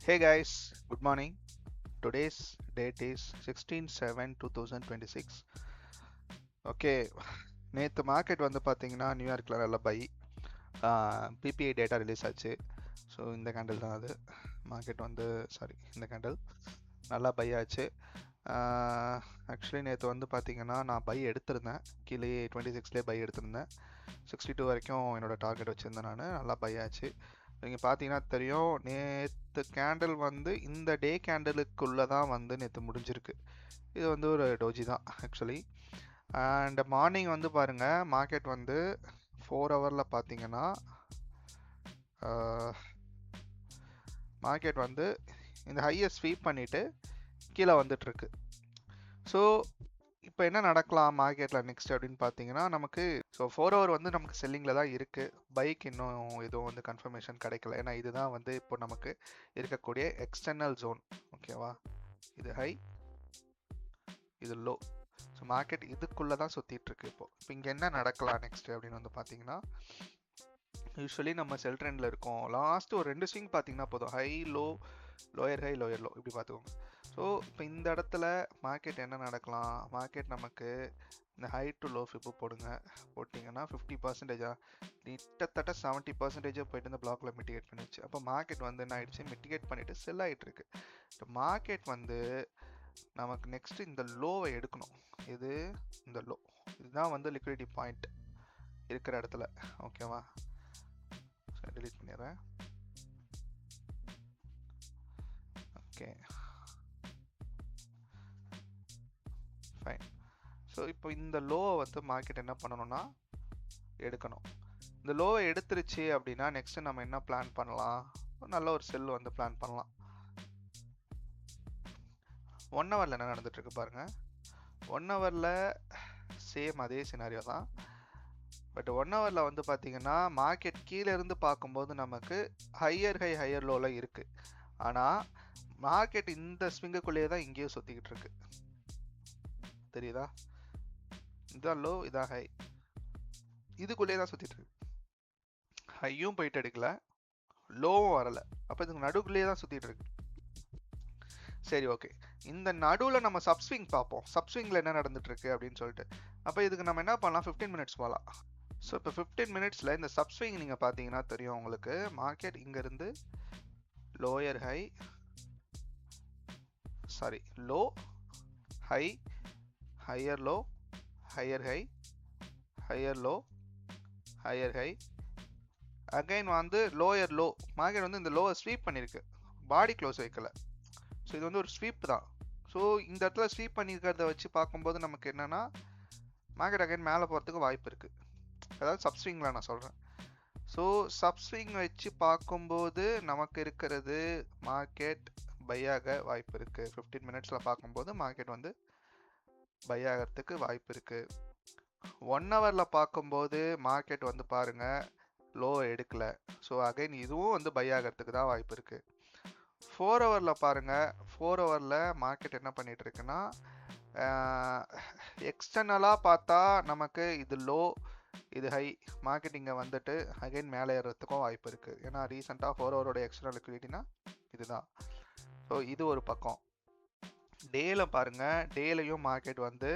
Hey guys, good morning. Today's date is 16/7/2026. Okay, நேற்று market வந்து பார்த்தீங்கன்னா நியூயார்க்கில் நல்ல பை பிபிஐ டேட்டா ரிலீஸ் ஆச்சு. ஸோ இந்த கேண்டில் தான் அது. மார்க்கெட் வந்து இந்த கேண்டில் நல்லா பை ஆச்சு. ஆக்சுவலி நேற்று வந்து பார்த்தீங்கன்னா நான் பை எடுத்திருந்தேன், கீழே 26லேயே பை எடுத்திருந்தேன். 62 வரைக்கும் என்னோடய டார்கெட் வச்சுருந்தேன். நான் நல்லா பை ஆச்சு. நீங்கள் பார்த்தீங்கன்னா தெரியும், நேற்று கேண்டில் வந்து இந்த டே கேண்டலுக்குள்ளே தான் வந்து நேற்று முடிஞ்சிருக்கு. இது வந்து ஒரு டோஜி தான் ஆக்சுவலி. அண்ட் மார்னிங் வந்து பாருங்கள், மார்க்கெட் வந்து 4 ஹவரில் பார்த்தீங்கன்னா மார்க்கெட் வந்து இந்த ஹையை ஸ்வீப் பண்ணிவிட்டு கீழே வந்துட்டுருக்கு. ஸோ இப்போ என்ன நடக்கலாம் மார்க்கெட்டில் நெக்ஸ்ட் அப்படின்னு பார்த்தீங்கன்னா, நமக்கு 4 ஹவர் வந்து நமக்கு செல்லிங்கில் தான் இருக்குது. பைக் இன்னும் எதுவும் வந்து கன்ஃபர்மேஷன் கிடைக்கல. ஏன்னா இதுதான் வந்து இப்போ நமக்கு இருக்கக்கூடிய எக்ஸ்டர்னல் ஜோன். ஓகேவா, இது ஹை, இது லோ. ஸோ மார்க்கெட் இதுக்குள்ளே தான் சுற்றிட்டு இருக்கு. இப்போ இங்கே என்ன நடக்கலாம் நெக்ஸ்ட் அப்படின்னு வந்து பார்த்தீங்கன்னா, யூஸ்வலி நம்ம செல் ட்ரெண்டில் இருக்கோம். லாஸ்ட் ஒரு 2 ஸ்விங் பார்த்தீங்கன்னா போதும், high low, lower high, lower low, இப்படி பார்த்துக்கோங்க. ஸோ இப்போ இந்த இடத்துல மார்க்கெட் என்ன நடக்கலாம், மார்க்கெட் நமக்கு இந்த ஹை டு லோ ஃபிப்பு போட்டிங்கன்னா 50%, கிட்டத்தட்ட 70% போயிட்டு இந்த பிளாக்ல மிட்டிகேட் பண்ணிடுச்சு. அப்போ மார்க்கெட் வந்து என்ன ஆயிடுச்சு, மிட்டிகேட் பண்ணிட்டு செல் ஆகிட்டு இருக்கு. இப்போ மார்க்கெட் வந்து நமக்கு நெக்ஸ்ட் இந்த லோவை எடுக்கணும். இது இந்த லோ, இதுதான் வந்து லிக்விடிட்டி பாயிண்ட் இருக்கிற இடத்துல. ஓகேவா, டெலீட் பண்ணிடுறேன். Okay fine. ஸோ இப்போ இந்த லோவை வந்து மார்க்கெட் என்ன பண்ணணும்னா எடுக்கணும். இந்த லோவை எடுத்துருச்சு அப்படின்னா நெக்ஸ்ட் நம்ம என்ன பிளான் பண்ணலாம், நல்ல ஒரு செல் வந்து பிளான் பண்ணலாம். 1 ஹவரில் என்ன நடந்துட்டு இருக்கு பாருங்க. 1 ஹவரில் சேம் அதே சினாரியோ தான். பட் 1 ஹவரில் வந்து பார்த்தீங்கன்னா மார்க்கெட் கீழே இருந்து பார்க்கும்போது நமக்கு ஹையர் ஹை ஹையர் லோவில் இருக்கு. ஆனால் மார்க்கெட் இந்த ஸ்விங்குக்குள்ளேயே தான் இங்கேயும் சுற்றிக்கிட்டு இருக்கு. தெரியுதா, இதான் லோ, இதான் ஹை, இதுக்குள்ளேயே தான் சுற்றிட்டு இருக்கு. ஹையும் போயிட்டு எடுக்கல, லோவும் வரல. அப்போ இதுக்கு நடுக்குள்ளேயே தான் சுற்றிட்டு இருக்கு. சரி, ஓகே, இந்த நடுவில் நம்ம சப்ஸ்விங் பார்ப்போம். சப்ஸ்விங்கில் என்ன நடந்துட்டு இருக்கு அப்படின்னு சொல்லிட்டு. அப்போ இதுக்கு நம்ம என்ன பண்ணலாம், 15 மினிட்ஸ் போகலாம். ஸோ இப்போ 15 மினிட்ஸில் இந்த சப்ஸ்விங் நீங்கள் பார்த்தீங்கன்னா தெரியும் உங்களுக்கு, மார்க்கெட் இங்கேருந்து lower high, low, high, higher low, higher high, higher low, higher high, again வந்து லோயர் லோ. மார்க்கெட் வந்து இந்த லோவை ஸ்வீப் பண்ணியிருக்கு, பாடி க்ளோஸ் வைக்கல. ஸோ இது வந்து ஒரு ஸ்வீப் தான். ஸோ இந்த இடத்துல ஸ்வீப் பண்ணியிருக்கிறத வச்சு பார்க்கும்போது நமக்கு என்னென்னா, மார்க்கெட் அகைன் மேலே போகிறதுக்கு வாய்ப்பு இருக்குது. அதாவது சப்ஸ்விங்கில் நான் சொல்கிறேன். ஸோ சப்ஸ்விங் வச்சு பார்க்கும்போது நமக்கு இருக்கிறது மார்க்கெட் பையாக வாய்ப்பு இருக்குது. 15 மினிட்ஸில் பார்க்கும்போது மார்க்கெட் வந்து பை ஆகிறதுக்கு வாய்ப்பு இருக்குது. 1 ஹவரில் பார்க்கும்போது மார்க்கெட் வந்து பாருங்கள் லோ எடுக்கல. ஸோ அகைன் இதுவும் வந்து பை ஆகிறதுக்கு தான் வாய்ப்பு இருக்குது. 4 ஹவரில் பாருங்கள், 4 ஹவரில் மார்க்கெட் என்ன பண்ணிட்டு இருக்குன்னா, எக்ஸ்டர்னலாக பார்த்தா நமக்கு இது லோ, இது ஹை, மார்க்கெட் இங்கே வந்துட்டு அகைன் மேலே ஏறுறதுக்கும் வாய்ப்பு இருக்குது. ஏன்னா ரீசெண்டாக 4 ஹவரோட எக்ஸ்டர்னல் லிக்விடிட்டினா இதுதான். ஸோ இது ஒரு பக்கம். டேல பாருங்கள், டேலையும் மார்க்கெட் வந்து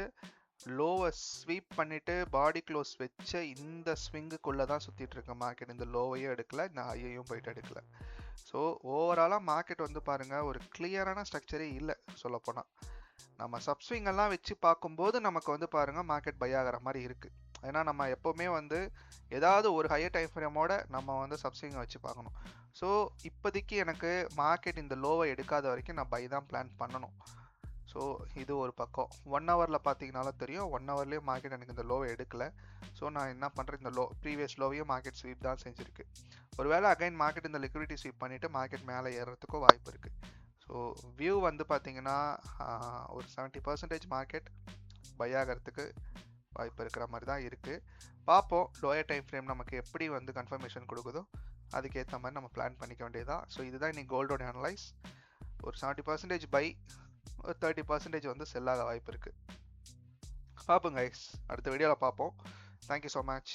லோவை ஸ்வீப் பண்ணிவிட்டு பாடி க்ளோஸ் வச்ச இந்த ஸ்விங்குக்குள்ளே தான் சுற்றிட்டு இருக்கு மார்க்கெட். இந்த லோவையும் எடுக்கல, இந்த ஹையையும் போயிட்டு எடுக்கல. ஸோ ஓவராலாக மார்க்கெட் வந்து பாருங்கள் ஒரு கிளியரான ஸ்ட்ரக்சரே இல்லை சொல்லப்போனால். நம்ம சப்ஸ்விங் எல்லாம் வச்சு பார்க்கும்போது நமக்கு வந்து பாருங்கள் மார்க்கெட் பை ஆகிற மாதிரி இருக்குது. ஏன்னா நம்ம எப்போவுமே வந்து ஏதாவது ஒரு ஹையர் டைம் ஃப்ரேமோட நம்ம வந்து சப்ஸ்விங்கை வச்சு பார்க்கணும். ஸோ இப்போதைக்கு எனக்கு மார்க்கெட் இந்த லோவை எடுக்காத வரைக்கும் நான் பை தான் பிளான் பண்ணணும். ஸோ இது ஒரு பக்கம். 1 ஹவரில் பார்த்தீங்கனாலும் தெரியும், 1 ஹவர்லேயும் மார்க்கெட் எனக்கு இந்த லோவை எடுக்கலை. ஸோ நான் என்ன பண்ணுறேன், இந்த லோ ப்ரீவியஸ் லோவையும் மார்க்கெட் ஸ்வீப் தான் செஞ்சுருக்கு. ஒருவேளை அகைன் மார்க்கெட் இந்த லிக்விடிட்டி ஸ்வீப் பண்ணிவிட்டு மார்க்கெட் மேலே ஏறுறதுக்கும் வாய்ப்பு இருக்குது. ஸோ வியூ வந்து பார்த்தீங்கன்னா ஒரு 70% மார்க்கெட் பை ஆகிறதுக்கு வாய்ப்பு இருக்கிற மாதிரி தான் இருக்குது. பார்ப்போம் லோயர் டைம் ஃப்ரேம் நமக்கு எப்படி வந்து கன்ஃபர்மேஷன் கொடுக்குதோ அதுக்கேற்ற மாதிரி நம்ம பிளான் பண்ணிக்க வேண்டியதுதான். ஸோ இதுதான் இன்னைக்கு கோல்டோட அனலைஸ். ஒரு 70% பை, ஒரு 30% வந்து செல்லாத வாய்ப்பு இருக்குது. பார்ப்போம் கைஸ், அடுத்த வீடியோவில் பார்ப்போம். Thank you so much.